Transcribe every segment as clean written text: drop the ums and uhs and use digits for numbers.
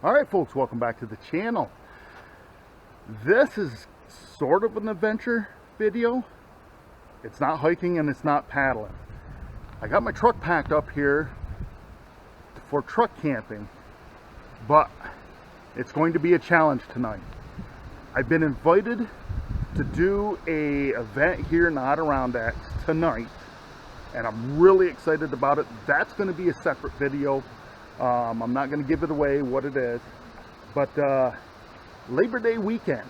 Alright folks, welcome back to the channel. This is sort of an adventure video. It's not hiking and it's not paddling. I got my truck packed up here for truck camping, but it's going to be a challenge tonight. I've been invited to do an event here in the Adirondacks tonight, and I'm really excited about it. That's going to be a separate video. I'm not going to give it away what it is, but Labor Day weekend.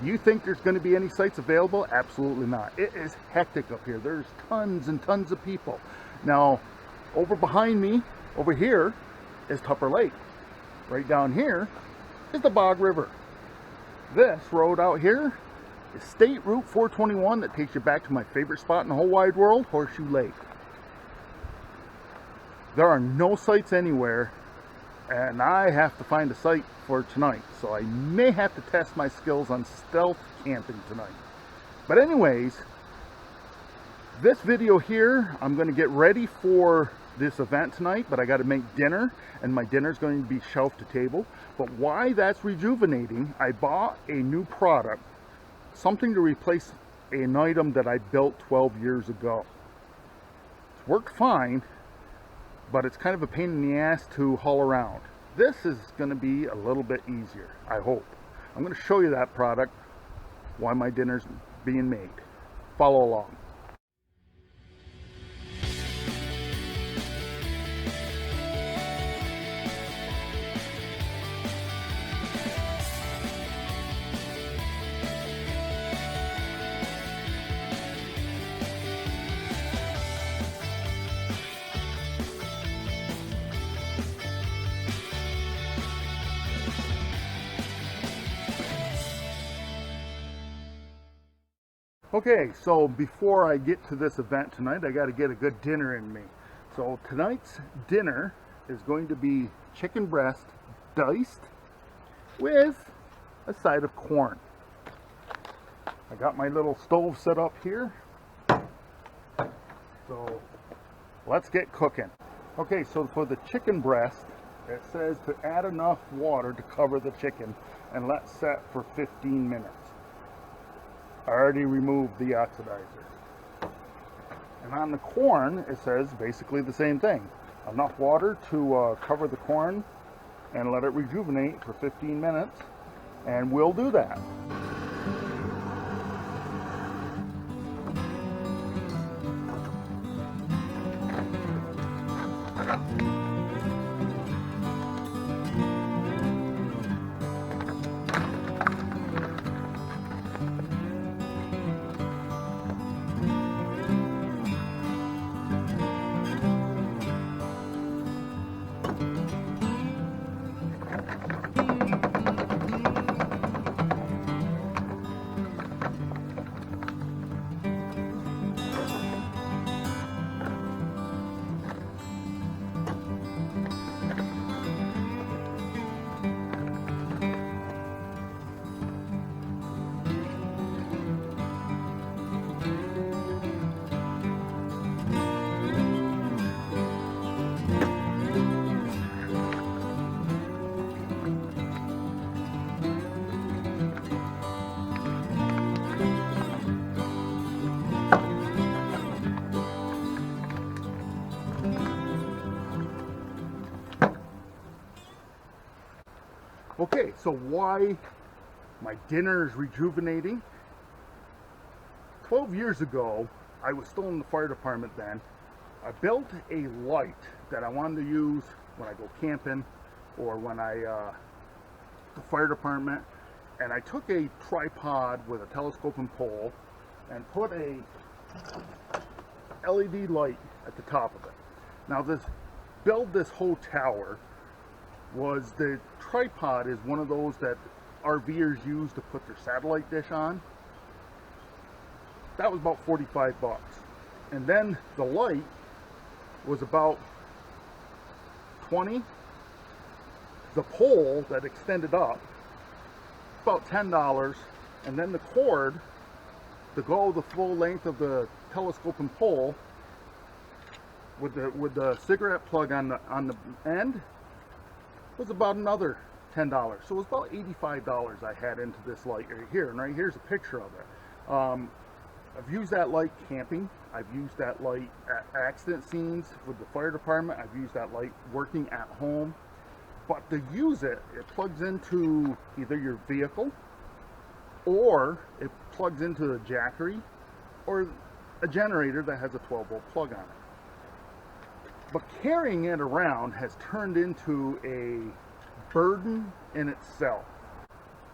You think there's going to be any sites available? Absolutely not. It is hectic up here. There's tons and tons of people. Now, over behind me, over here, is Tupper Lake. Right down here is the Bog River. This road out here is State Route 421 that takes you back to my favorite spot in the whole wide world, Horseshoe Lake. There are no sites anywhere, and I have to find a site for tonight, so I may have to test my skills on stealth camping tonight. But anyways, this video here, I'm going to get ready for this event tonight, but I got to make dinner, and my dinner is going to be shelf to table. But why that's rejuvenating, I bought a new product, something to replace an item that I built 12 years ago. It's worked fine, but it's kind of a pain in the ass to haul around. This is going to be a little bit easier, I hope. I'm going to show you that product while my dinner's being made. Follow along. Okay, so before I get to this event tonight, I got to get a good dinner in me. So tonight's dinner is going to be chicken breast diced with a side of corn. I got my little stove set up here. So let's get cooking. Okay, so for the chicken breast, it says to add enough water to cover the chicken and let set for 15 minutes. I already removed the oxidizer. And on the corn, it says basically the same thing. Enough water to cover the corn and let it rejuvenate for 15 minutes. And we'll do that. Okay, so why my dinner is rejuvenating? 12 years ago, I was still in the fire department then. I built a light that I wanted to use when I go camping or when the fire department. And I took a tripod with a telescoping pole and put a LED light at the top of it. Now build this whole tower was the tripod is one of those that RVers use to put their satellite dish on. That was about 45 bucks. And then the light was about 20. The pole that extended up, about $10. And then the cord to go the full length of the telescoping pole with the cigarette plug on the end, was about another $10. So it was about $85 I had into this light right here. And right here's a picture of it. I've used that light camping. I've used that light at accident scenes with the fire department. I've used that light working at home. But to use it, it plugs into either your vehicle, or it plugs into a jackery, or a generator that has a 12-volt plug on it. But carrying it around has turned into a burden in itself.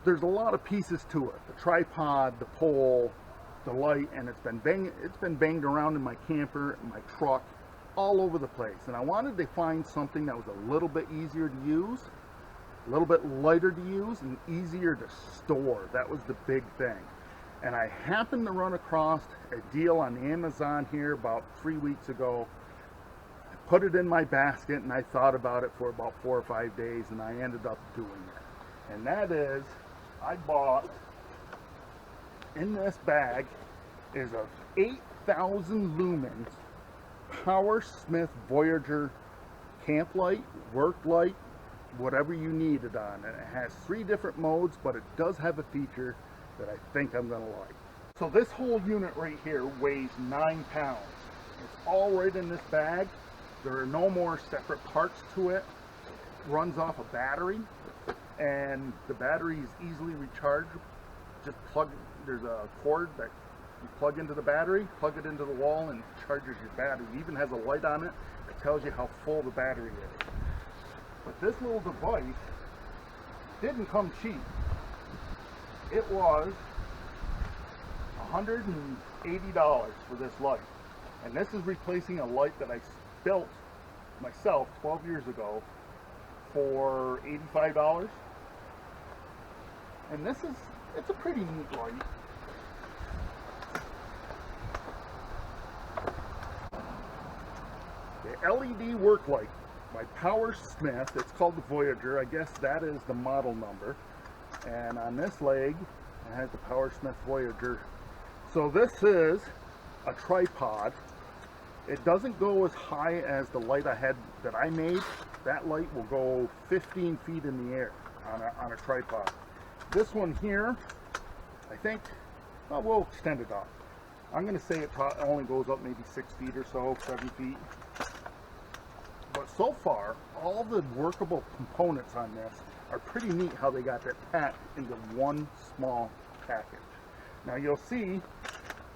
There's a lot of pieces to it. The tripod, the pole, the light, and it's been banged around in my camper, in my truck, all over the place. And I wanted to find something that was a little bit easier to use, a little bit lighter to use, and easier to store. That was the big thing. And I happened to run across a deal on Amazon here about 3 weeks ago. I put it in my basket and I thought about it for about 4 or 5 days, and I ended up doing it. And that is, I bought, in this bag is a 8,000 lumens Powersmith Voyager camp light, work light, whatever you need it on. And it has 3 different modes, but it does have a feature that I think I'm going to like. So this whole unit right here weighs 9 pounds. It's all right in this bag. There are no more separate parts to it. It runs off a battery, and the battery is easily recharged. Just there's a cord that you plug into the battery, plug it into the wall, and it charges your battery. It even has a light on it that tells you how full the battery is. But this little device didn't come cheap. It was $180 for this light. And this is replacing a light that I built myself 12 years ago for $85. And it's a pretty neat light. The LED work light by Powersmith. It's called the Voyager. I guess that is the model number. And on this leg, it has the Powersmith Voyager. So this is a tripod. It doesn't go as high as the light that I made. That light will go 15 feet in the air on a tripod. This one here, I think, well, we'll extend it up. I'm going to say it only goes up maybe 6 feet or so, 7 feet. But so far, all the workable components on this are pretty neat how they got that packed into one small package. Now you'll see,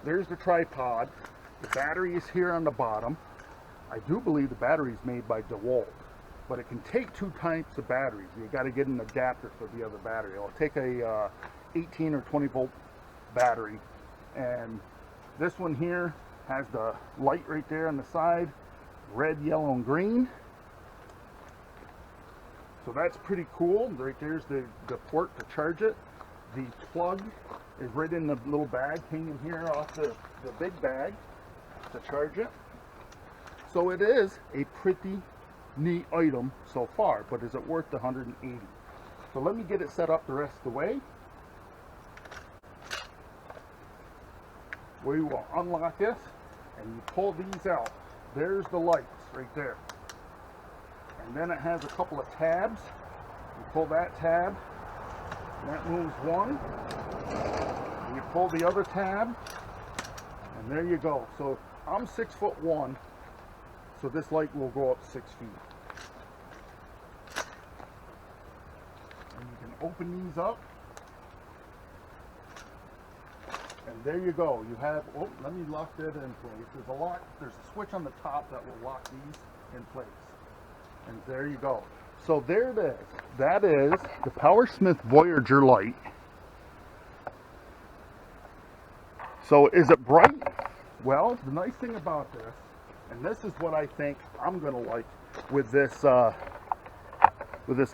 there's the tripod. The battery is here on the bottom. I do believe the battery is made by DeWalt, but it can take 2 types of batteries. You got to get an adapter for the other battery. It'll take a 18 or 20 volt battery, and this one here has the light right there on the side, red, yellow, and green. So that's pretty cool. Right there's the port to charge it. The plug is right in the little bag hanging here off the big bag to charge it. So it is a pretty neat item so far, but is it worth the $180? So let me get it set up the rest of the way. We will unlock this and you pull these out. There's the lights right there. And then it has a couple of tabs. You pull that tab, that moves one. And you pull the other tab, and there you go. So I'm 6'1", so this light will go up 6 feet. And you can open these up. And there you go. You have, oh, let me lock that in place. There's a switch on the top that will lock these in place. And there you go. So there it is. That is the Powersmith Voyager light. So is it bright? Well, the nice thing about this, and this is what I think I'm going to like with this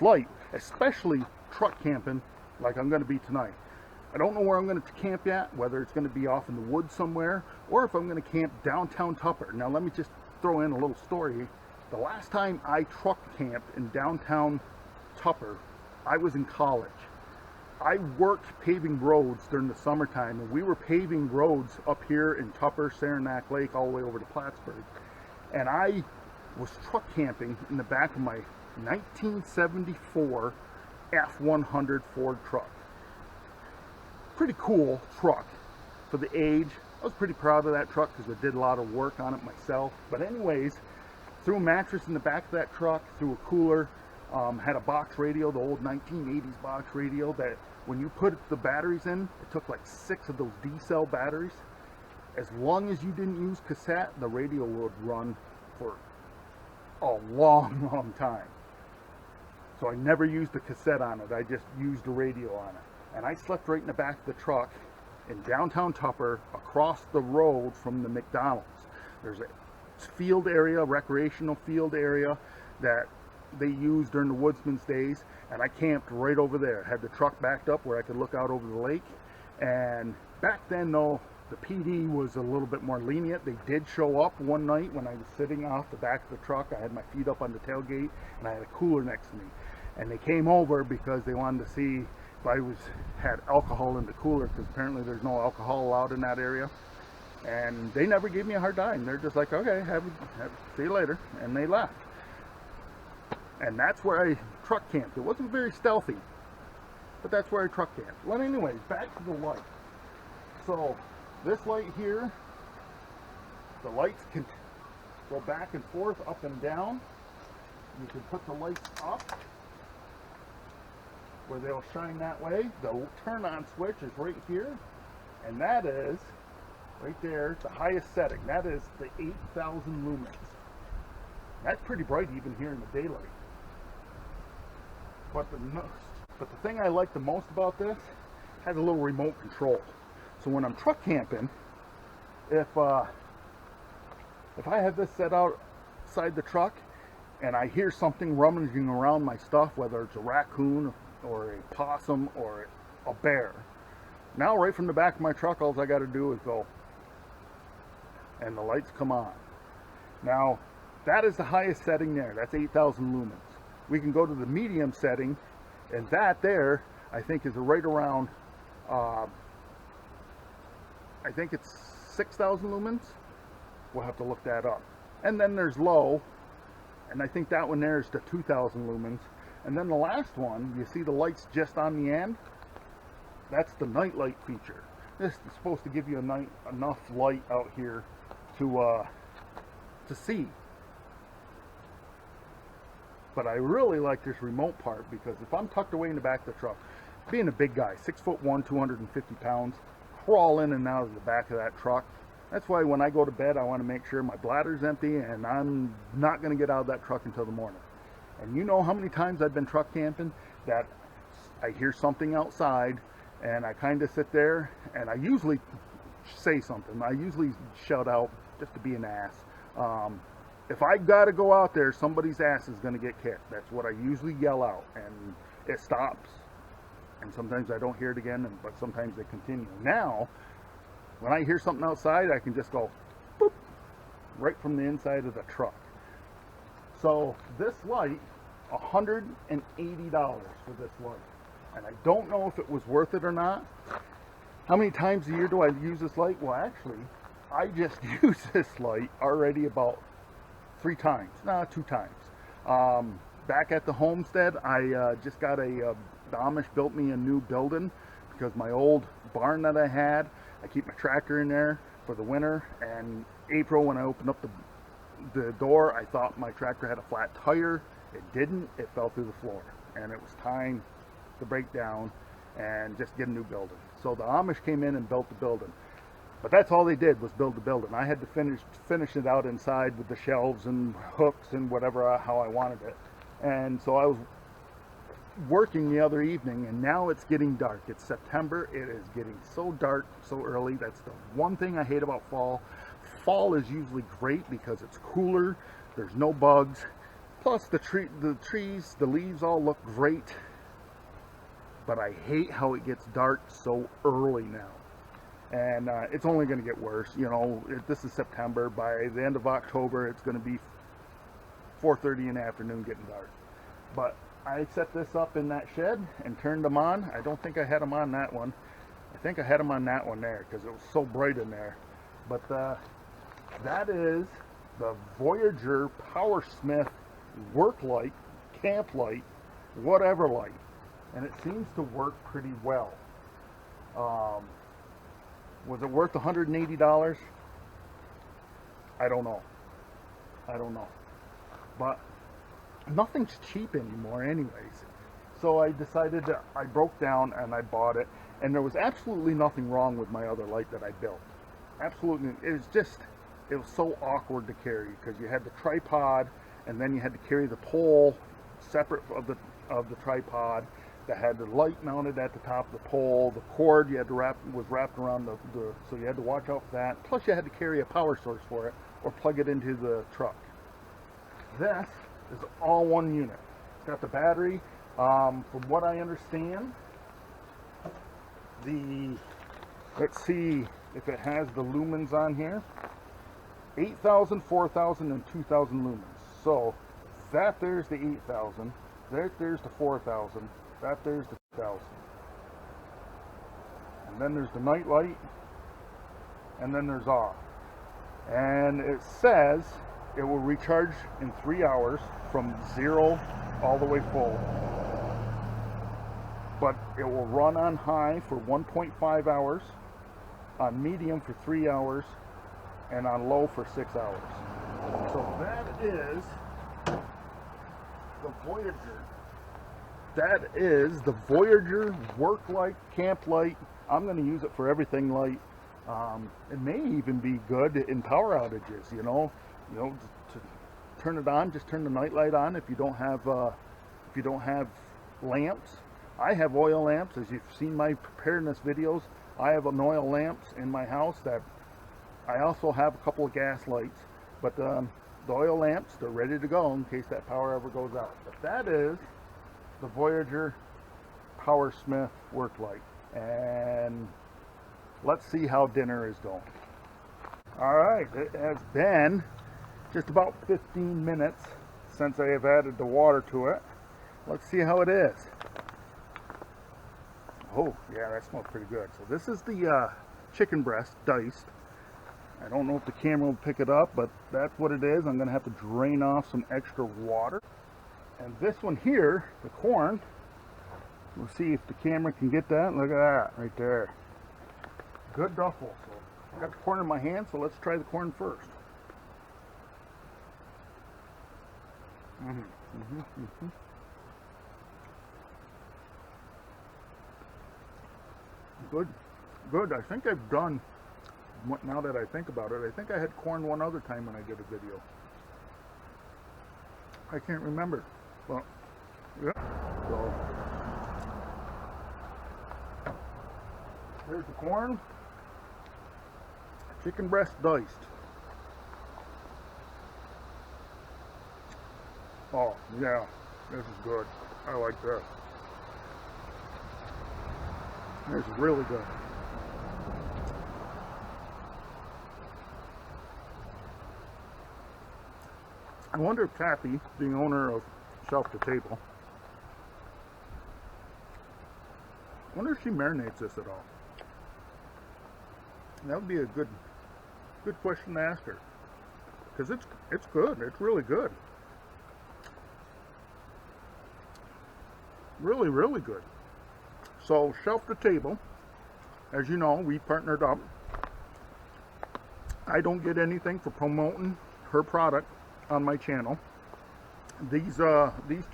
light, especially truck camping like I'm going to be tonight. I don't know where I'm going to camp yet, whether it's going to be off in the woods somewhere, or if I'm going to camp downtown Tupper. Now let me just throw in a little story. The last time I truck camped in downtown Tupper, I was in college. I worked paving roads during the summertime, and we were paving roads up here in Tupper, Saranac Lake, all the way over to Plattsburgh. And I was truck camping in the back of my 1974 F100 Ford truck. Pretty cool truck for the age. I was pretty proud of that truck because I did a lot of work on it myself. But anyways, threw a mattress in the back of that truck, threw a cooler, had a box radio, the old 1980s box radio that when you put the batteries in, it took like 6 of those D-cell batteries. As long as you didn't use cassette, the radio would run for a long, long time. So I never used the cassette on it. I just used the radio on it. And I slept right in the back of the truck in downtown Tupper, across the road from the McDonald's. There's a field area, recreational field area that they used during the woodsman's days, and I camped right over there. Had the truck backed up where I could look out over the lake. And back then though, the PD was a little bit more lenient. They did show up one night when I was sitting off the back of the truck. I had my feet up on the tailgate and I had a cooler next to me, and they came over because they wanted to see if I had alcohol in the cooler, because apparently there's no alcohol allowed in that area. And they never gave me a hard time. They're just like, okay, see you later, and they left. And that's where I truck camped. It wasn't very stealthy, but that's where I truck camped. Well, anyways, back to the light. So this light here, the lights can go back and forth, up and down. You can put the lights up where they'll shine that way. The turn on switch is right here, and that is right there, the highest setting. That is the 8,000 lumens. That's pretty bright even here in the daylight. But the thing I like the most about this, has a little remote control. So when I'm truck camping, if I have this set outside the truck and I hear something rummaging around my stuff, whether it's a raccoon or a possum or a bear, now right from the back of my truck, all I got to do is go, and the lights come on. Now that is the highest setting there. That's 8,000 lumens. We can go to the medium setting, and that there I think is right around I think it's 6,000 lumens. We'll have to look that up. And then there's low, and I think that one there is the 2,000 lumens. And then the last one, you see the lights just on the end? That's the night light feature. This is supposed to give you enough light out here to see. But I really like this remote part, because if I'm tucked away in the back of the truck, being a big guy, 6'1", 250 pounds, crawl in and out of the back of that truck. That's why when I go to bed, I want to make sure my bladder's empty and I'm not going to get out of that truck until the morning. And you know how many times I've been truck camping that I hear something outside and I kind of sit there, and I usually say something. I usually shout out just to be an ass. If I got to go out there, somebody's ass is going to get kicked. That's what I usually yell out, and it stops. And sometimes I don't hear it again, but sometimes they continue. Now, when I hear something outside, I can just go, boop, right from the inside of the truck. So this light, $180 for this light. And I don't know if it was worth it or not. How many times a year do I use this light? Well, actually, I just used this light already about 3 times. No, 2 times. Back at the homestead, I just got the Amish built me a new building, because my old barn that I had, I keep my tractor in there for the winter, and April when I opened up the door, I thought my tractor had a flat tire. It didn't. It fell through the floor, and it was time to break down and just get a new building. So the Amish came in and built the building, but that's all they did was build the building. I had to finish it out inside with the shelves and hooks and whatever, how I wanted it. And so I was working the other evening, and now it's getting dark. It's September. It is getting so dark so early. That's the one thing I hate about fall. Fall is usually great because it's cooler, there's no bugs, plus the trees, the leaves all look great. But I hate how it gets dark so early now, and it's only going to get worse. You know, this is September. By the end of October, it's going to be 4:30 in the afternoon, getting dark. But I set this up in that shed and turned them on. I don't think I had them on that one. I think I had them on that one there because it was so bright in there. But that is the Voyager Powersmith work light camp light, whatever light, and it seems to work pretty well. Was it worth $180? I don't know. But nothing's cheap anymore anyways. So I decided that I broke down and I bought it, and there was absolutely nothing wrong with my other light that I built. Absolutely. It was so awkward to carry because you had the tripod and then you had to carry the pole separate of the tripod that had the light mounted at the top of the pole. The cord you had to was wrapped around so you had to watch out for that. Plus you had to carry a power source for it or plug it into the truck. This is all one unit. It's got the battery. From what I understand, let's see if it has the lumens on here. 8,000, 4,000, and 2,000 lumens. So there's the 8,000. There's the 4,000. There's the 2,000. And then there's the night light. And then there's off. And it says it will recharge in 3 hours from 0 all the way full. But it will run on high for 1.5 hours, on medium for 3 hours, and on low for 6 hours. So that is the Voyager. That is the Voyager work light, camp light. I'm going to use it for everything light. It may even be good in power outages. You know, to turn it on. Just turn the night light on if you don't have lamps. I have oil lamps, as you've seen my preparedness videos. I have an oil lamps in my house that I also have a couple of gas lights, but the oil lamps, they're ready to go in case that power ever goes out. But that is the Voyager Powersmith work light, and let's see how dinner is going. All right, it has been just about 15 minutes since I have added the water to it. Let's see how it is. Oh, yeah, that smells pretty good. So this is the chicken breast diced. I don't know if the camera will pick it up, but that's what it is. I'm going to have to drain off some extra water. And this one here, the corn, we'll see if the camera can get that. Look at that right there. Good duffel. So I got the corn in my hand, so let's try the corn first. Good. I think I've done, now that I think about it, I think I had corn one other time when I did a video. I can't remember. Well, yeah. So there's the corn. Chicken breast diced. Oh, yeah. This is good. I like this. This is really good. I wonder if Kathy, the owner of Shelf to Table, I wonder if she marinates this at all. That would be a good question to ask her, because it's good. It's really good. Really, really good. So Shelf to Table, as you know, we partnered up. I don't get anything for promoting her product on my channel. These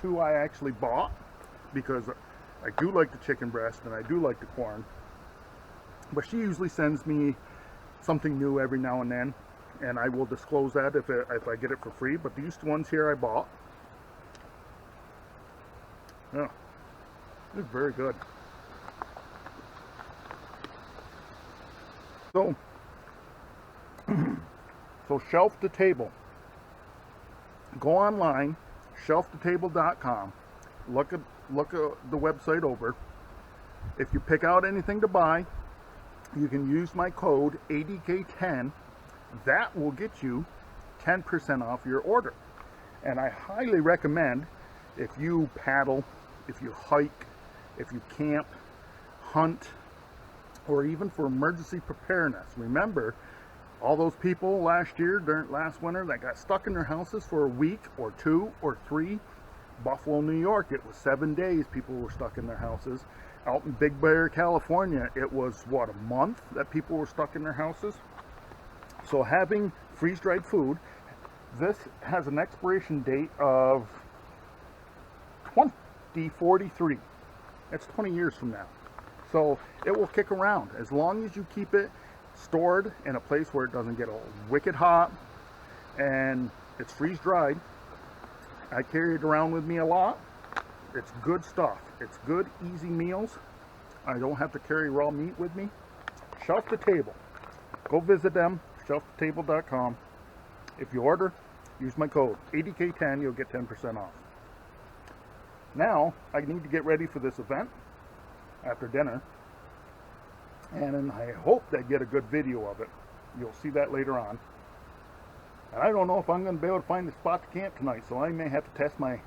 two I actually bought because I do like the chicken breast and I do like the corn. But she usually sends me something new every now and then, and I will disclose that if I get it for free. But these ones here I bought. Yeah, it's very good. So Shelf to Table. Go online, shelftotable.com. Look at the website over. If you pick out anything to buy, you can use my code ADK10. That will get you 10% off your order. And I highly recommend, if you paddle, if you hike, if you camp, hunt, or even for emergency preparedness. Remember, all those people last winter that got stuck in their houses for a week or 2 or 3, Buffalo, New York, it was 7 days people were stuck in their houses. Out in Big Bear, California, it was, what, a month that people were stuck in their houses? So having freeze-dried food, this has an expiration date of 2043. That's 20 years from now. So it will kick around as long as you keep it stored in a place where it doesn't get wicked hot and it's freeze-dried. I carry it around with me a lot. It's good stuff. It's good, easy meals. I don't have to carry raw meat with me. Shelf to Table. Go visit them, shelftotable.com. If you order, use my code ADK10, you'll get 10% off. Now, I need to get ready for this event after dinner, and I hope they get a good video of it. You'll see that later on. And I don't know if I'm going to be able to find a spot to camp tonight, so I may have to test my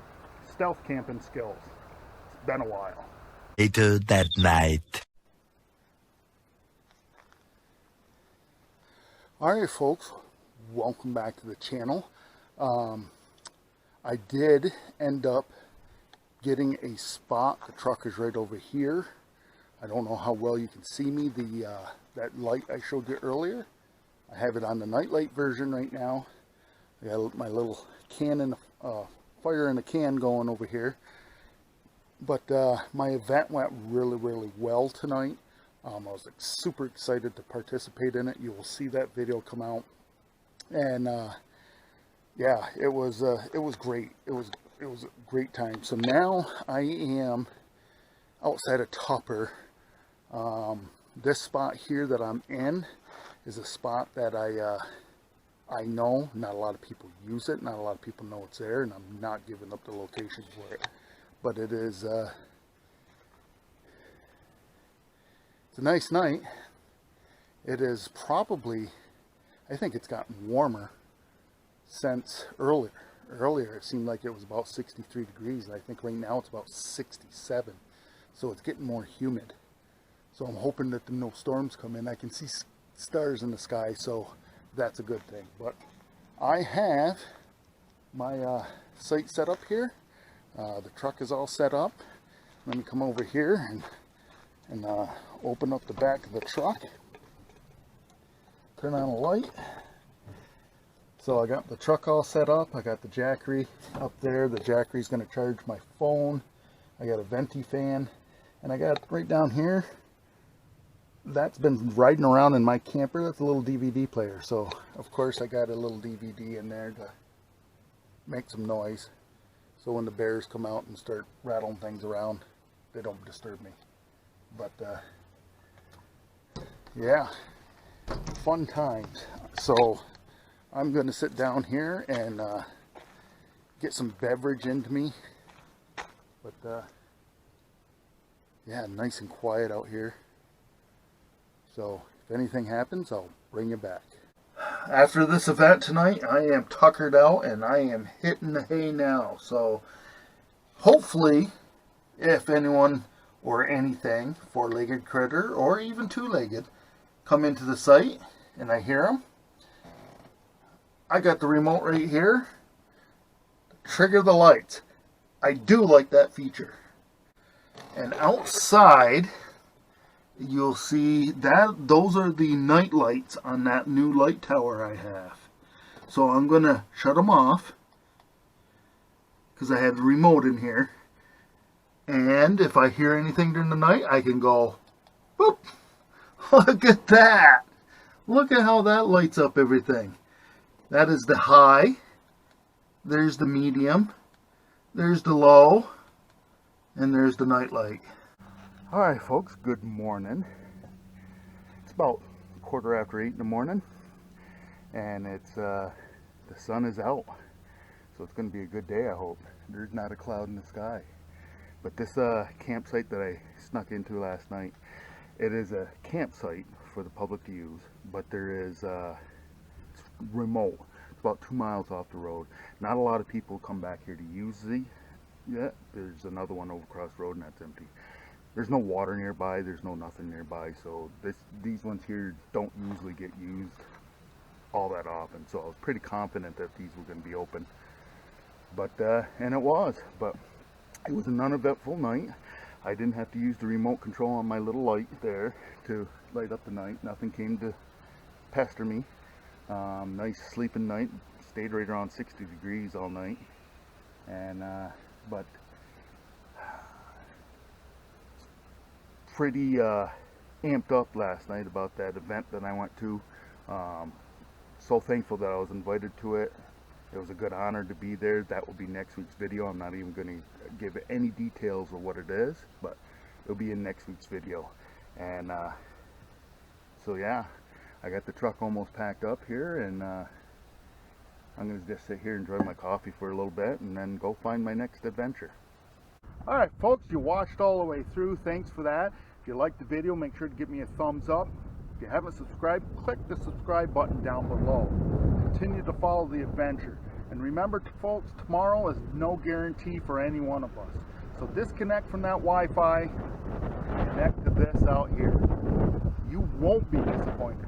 stealth camping skills. It's been a while. Later that night. Alright folks, welcome back to the channel. I did end up getting a spot. The truck is right over here. I don't know how well you can see me. That light I showed you earlier, I have it on the nightlight version right now. I got my little can fire in a can going over here. But my event went really well tonight. I was super excited to participate in it. You will see that video come out, and yeah, it was great. It was a great time. So now I am outside of Tupper. This spot here that I'm in is a spot that I know not a lot of people use it. Not a lot of people know it's there, and I'm not giving up the location for it. But it is it's a nice night. It is probably, I think it's gotten warmer since earlier. Earlier it seemed like it was about 63 degrees, and I think right now it's about 67. So it's getting more humid. So I'm hoping that no storms come in. I can see stars in the sky, so that's a good thing. But I have my site set up here. The truck is all set up. Let me come over here and open up the back of the truck. Turn on a light. So I got the truck all set up. I got the Jackery up there. The Jackery is going to charge my phone. I got a venti fan, and I got right down here, that's been riding around in my camper. That's a little DVD player. So of course I got a little DVD in there to make some noise, so when the bears come out and start rattling things around, they don't disturb me. But yeah, fun times. So I'm going to sit down here and get some beverage into me. But yeah, nice and quiet out here. So if anything happens, I'll bring you back. After this event tonight, I am tuckered out and I am hitting the hay now. So hopefully, if anyone or anything, four-legged critter or even two-legged, come into the site and I hear them, I got the remote right here. Trigger the lights. I do like that feature. And outside, you'll see that those are the night lights on that new light tower I have. So I'm going to shut them off because I have the remote in here. And if I hear anything during the night, I can go, boop. Look at that. Look at how that lights up everything. That is the high. There's the medium. There's the low. And there's the night light. Alright folks, good morning. It's about 8:15 in the morning. And it's the sun is out. So it's going to be a good day, I hope. There's not a cloud in the sky. But this campsite that I snuck into last night, it is a campsite for the public to use, but there is it's remote. It's about 2 miles off the road. Not a lot of people come back here to use there's another one over across the road and that's empty. There's no water nearby, there's no nothing nearby, so these ones here don't usually get used all that often. So I was pretty confident that these were going to be open. But and it was, but it was an uneventful night. I didn't have to use the remote control on my little light there to light up the night. Nothing came to pester me. Nice sleeping night. Stayed right around 60 degrees all night. And but pretty amped up last night about that event that I went to. So thankful that I was invited to it. It was a good honor to be there. That will be next week's video. I'm not even going to give any details of what it is, but it'll be in next week's video. And so yeah, I got the truck almost packed up here, and I'm going to just sit here and enjoy my coffee for a little bit and then go find my next adventure. Alright folks, you watched all the way through. Thanks for that. If you liked the video, make sure to give me a thumbs up. If you haven't subscribed, click the subscribe button down below. Continue to follow the adventure. And remember, folks, tomorrow is no guarantee for any one of us. So disconnect from that Wi-Fi, connect to this out here. You won't be disappointed.